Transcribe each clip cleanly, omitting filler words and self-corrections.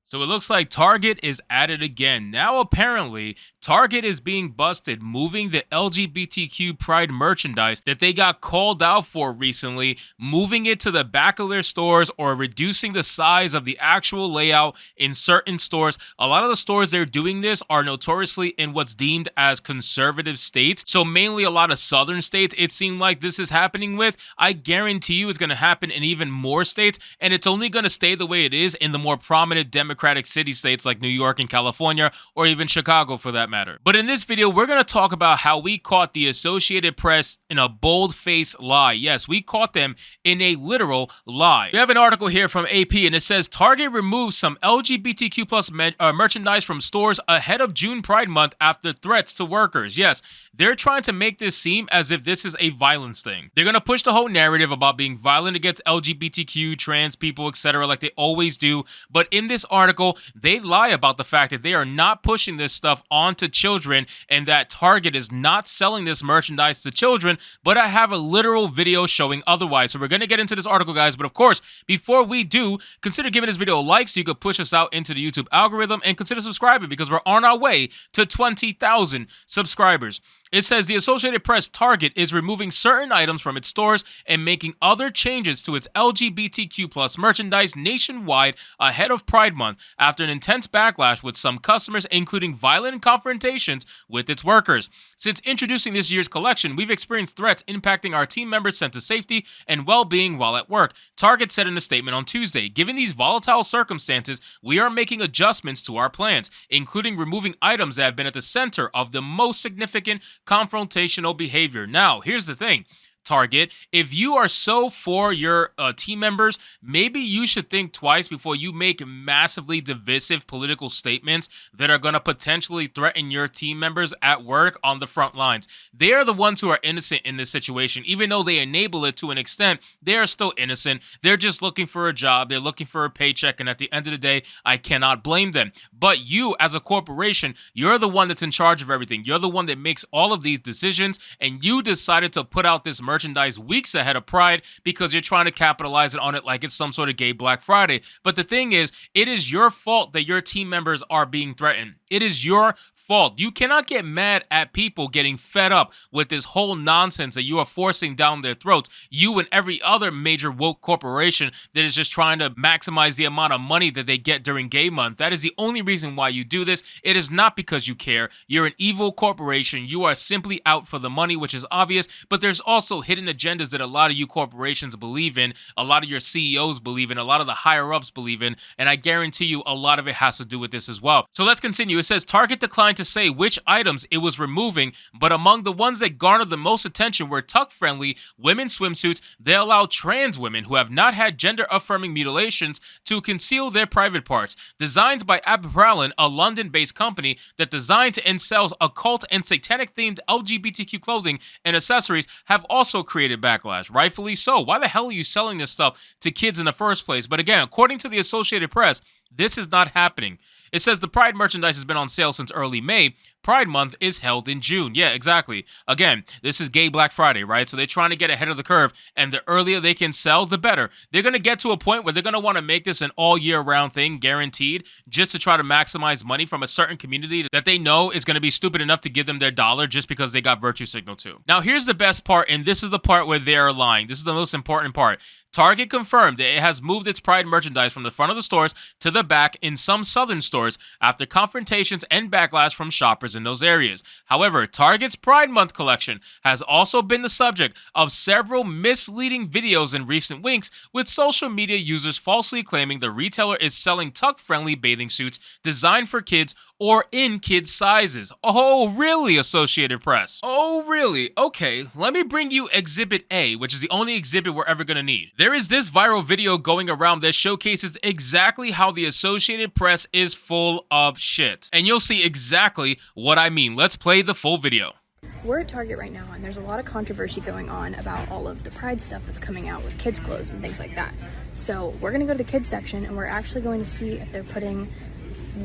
So it looks like Target is at it again. Now, apparently, Target is being busted moving the LGBTQ pride merchandise that they got called out for recently, moving it to the back of their stores or reducing the size of the actual layout in certain stores. A lot of the stores they're doing this are notoriously in what's deemed as conservative states. So mainly a lot of southern states, it seemed like this is happening with. I guarantee you it's going to happen in even more states, and it's only going to stay the way it is in the more prominent Democratic city states like New York and California, or even Chicago for that matter. But in this video, we're going to talk about how we caught the Associated Press in a bold-faced lie. Yes, we caught them in a literal lie. We have an article here from AP, and it says Target removed some LGBTQ plus merchandise from stores ahead of June Pride Month after threats to workers. Yes, they're trying to make this seem as if this is a violence thing. They're going to push the whole narrative about being violent against LGBTQ, trans people, etc., like they always do. But in this article, they lie about the fact that they are not pushing this stuff onto children and that Target is not selling this merchandise to children, but I have a literal video showing otherwise. So we're going to get into this article, guys, but of course, before we do, consider giving this video a like so you could push us out into the YouTube algorithm, and consider subscribing because we're on our way to 20,000 subscribers. It says the Associated Press Target is removing certain items from its stores and making other changes to its LGBTQ plus merchandise nationwide ahead of Pride Month after an intense backlash with some customers, including violent confrontations with its workers. Since introducing this year's collection, we've experienced threats impacting our team members' sense of safety and well-being while at work, Target said in a statement on Tuesday. Given these volatile circumstances, we are making adjustments to our plans, including removing items that have been at the center of the most significant confrontational behavior. Now, here's the thing. Target, if you are so for your team members, maybe you should think twice before you make massively divisive political statements that are going to potentially threaten your team members at work on the front lines. They are the ones who are innocent in this situation. Even though they enable it to an extent, they are still innocent. They're just looking for a job. They're looking for a paycheck. And at the end of the day, I cannot blame them. But you, as a corporation, you're the one that's in charge of everything. You're the one that makes all of these decisions. And you decided to put out this merchandise weeks ahead of Pride because you're trying to capitalize on it like it's some sort of gay Black Friday. But the thing is, it is your fault that your team members are being threatened. It is your fault. You cannot get mad at people getting fed up with this whole nonsense that you are forcing down their throats. You and every other major woke corporation that is just trying to maximize the amount of money that they get during Gay Month. That is the only reason why you do this. It is not because you care. You're an evil corporation. You are simply out for the money, which is obvious, but there's also hidden agendas that a lot of you corporations believe in, a lot of your CEOs believe in, a lot of the higher-ups believe in, and I guarantee you a lot of it has to do with this as well. So let's continue. It says Target declined to say which items it was removing, but among the ones that garnered the most attention were tuck-friendly women's swimsuits. They allow trans women who have not had gender-affirming mutilations to conceal their private parts. Designed by Apparelin, a London-based company that designs and sells occult and satanic-themed LGBTQ clothing and accessories, have also created backlash. Rightfully so. Why the hell are you selling this stuff to kids in the first place? But again, according to the Associated Press, this is not happening. It says the Pride merchandise has been on sale since early May. Pride Month is held in June. Yeah, exactly. Again, this is gay Black Friday, right? So they're trying to get ahead of the curve, and the earlier they can sell, the better. They're going to get to a point where they're going to want to make this an all-year-round thing, guaranteed, just to try to maximize money from a certain community that they know is going to be stupid enough to give them their dollar just because they got virtue signal to. Now, here's the best part, and this is the part where they're lying. This is the most important part. Target confirmed that it has moved its Pride merchandise from the front of the stores to the back in some southern stores after confrontations and backlash from shoppers in those areas. However, Target's Pride Month collection has also been the subject of several misleading videos in recent weeks, with social media users falsely claiming the retailer is selling tuck-friendly bathing suits designed for kids or in kids' sizes. Oh, really, Associated Press? Oh, really? Okay, let me bring you Exhibit A, which is the only exhibit we're ever gonna need. There is this viral video going around that showcases exactly how the Associated Press is full of shit. And you'll see exactly what I mean. Let's play the full video. We're at Target right now, and there's a lot of controversy going on about all of the Pride stuff that's coming out with kids' clothes and things like that. So we're gonna go to the kids section, and we're actually going to see if they're putting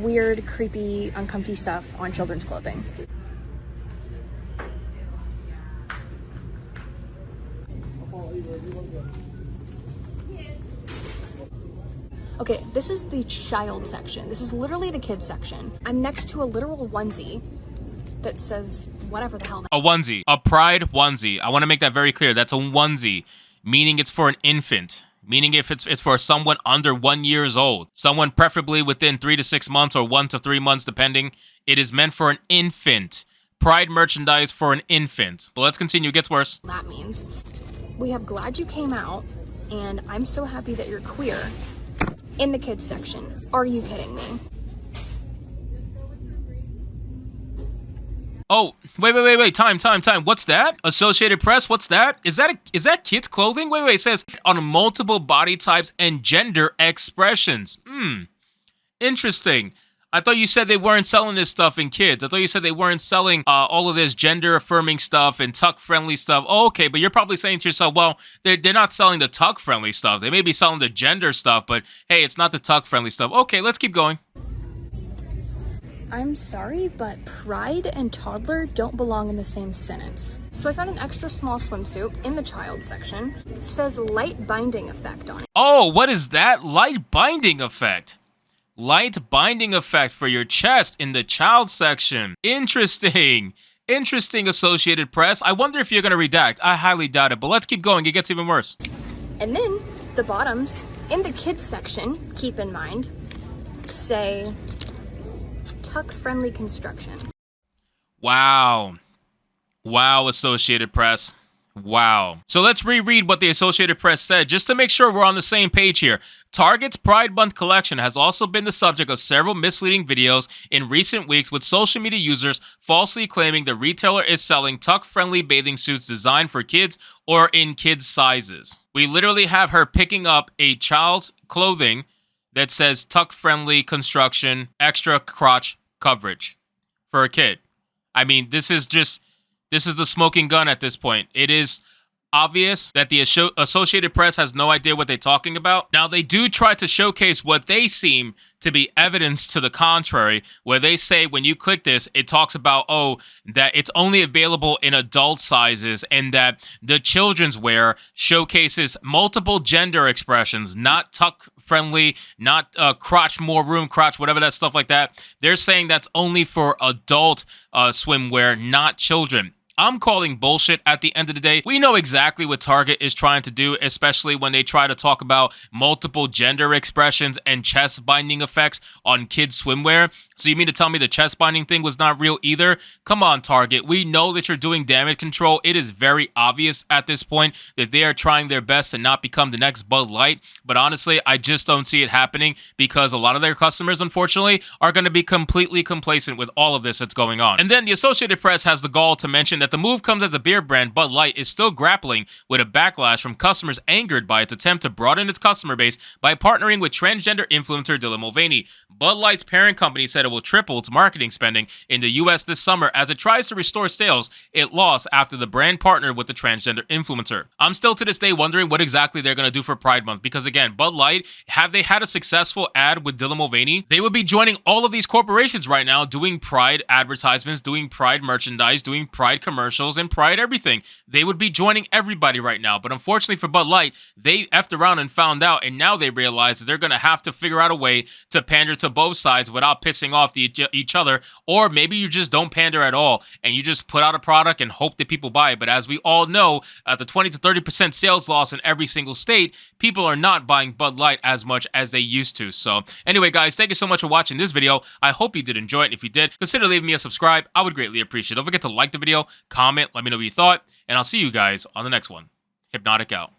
weird, creepy, uncomfy stuff on children's clothing. Okay, this is the child section. This is literally the kids section. I'm next to a literal onesie that says whatever the hell. A onesie. A pride onesie. I want to make that very clear. That's a onesie, meaning it's for an infant. Meaning if it's for someone under 1 year old. Someone preferably within 3 to 6 months or 1 to 3 months, depending. It is meant for an infant. Pride merchandise for an infant. But let's continue. It gets worse. That means we have Glad You Came Out and I'm So Happy That You're Queer in the kids section. Are you kidding me? Oh, wait. Time. What's that? Associated Press, what's that? Is that kids' clothing? Wait. It says on multiple body types and gender expressions. Interesting. I thought you said they weren't selling this stuff in kids. I thought you said they weren't selling all of this gender-affirming stuff and tuck-friendly stuff. Oh, okay, but you're probably saying to yourself, well, they're not selling the tuck-friendly stuff. They may be selling the gender stuff, but hey, it's not the tuck-friendly stuff. Okay, let's keep going. I'm sorry, but pride and toddler don't belong in the same sentence. So I found an extra small swimsuit in the child section. It says light binding effect on it. Oh, what is that? Light binding effect. Light binding effect for your chest in the child section. Interesting. Interesting, Associated Press. I wonder if you're going to redact. I highly doubt it, but let's keep going. It gets even worse. And then the bottoms in the kids section, keep in mind, say tuck-friendly construction. Wow, Associated Press. Wow. So let's reread what the Associated Press said, just to make sure we're on the same page here. Target's Pride Month collection has also been the subject of several misleading videos in recent weeks, with social media users falsely claiming the retailer is selling tuck-friendly bathing suits designed for kids or in kids' sizes. We literally have her picking up a child's clothing that says tuck-friendly construction, extra crotch coverage for a kid. I mean, this is the smoking gun at this point. It is obvious that the Associated Press has no idea what they're talking about. Now, they do try to showcase what they seem to be evidence to the contrary, where they say when you click this, it talks about, that it's only available in adult sizes and that the children's wear showcases multiple gender expressions, not tuck-friendly, not crotch, more room, crotch, whatever that stuff like that. They're saying that's only for adult swimwear, not children. I'm calling bullshit at the end of the day. We know exactly what Target is trying to do, especially when they try to talk about multiple gender expressions and chest binding effects on kids' swimwear. So you mean to tell me the chest binding thing was not real either? Come on, Target. We know that you're doing damage control. It is very obvious at this point that they are trying their best to not become the next Bud Light. But honestly, I just don't see it happening because a lot of their customers, unfortunately, are going to be completely complacent with all of this that's going on. And then the Associated Press has the gall to mention that the move comes as a beer brand, Bud Light, is still grappling with a backlash from customers angered by its attempt to broaden its customer base by partnering with transgender influencer Dylan Mulvaney. Bud Light's parent company said it will triple its marketing spending in the U.S. this summer as it tries to restore sales it lost after the brand partnered with the transgender influencer. I'm still to this day wondering what exactly they're going to do for Pride Month because, again, Bud Light, have they had a successful ad with Dylan Mulvaney? They would be joining all of these corporations right now doing Pride advertisements, doing Pride merchandise, doing Pride commercials, and Pride everything. They would be joining everybody right now. But unfortunately for Bud Light, they effed around and found out, and now they realize that they're going to have to figure out a way to pander to both sides without pissing off each other. Or maybe you just don't pander at all and you just put out a product and hope that people buy it. But as we all know, at the 20 to 30% sales loss in every single state, people are not buying Bud Light as much as they used to. So anyway, guys, thank you so much for watching this video. I hope you did enjoy it. And if you did, consider leaving me a subscribe. I would greatly appreciate it. Don't forget to like the video, comment, let me know what you thought, and I'll see you guys on the next one. Hypnotic out.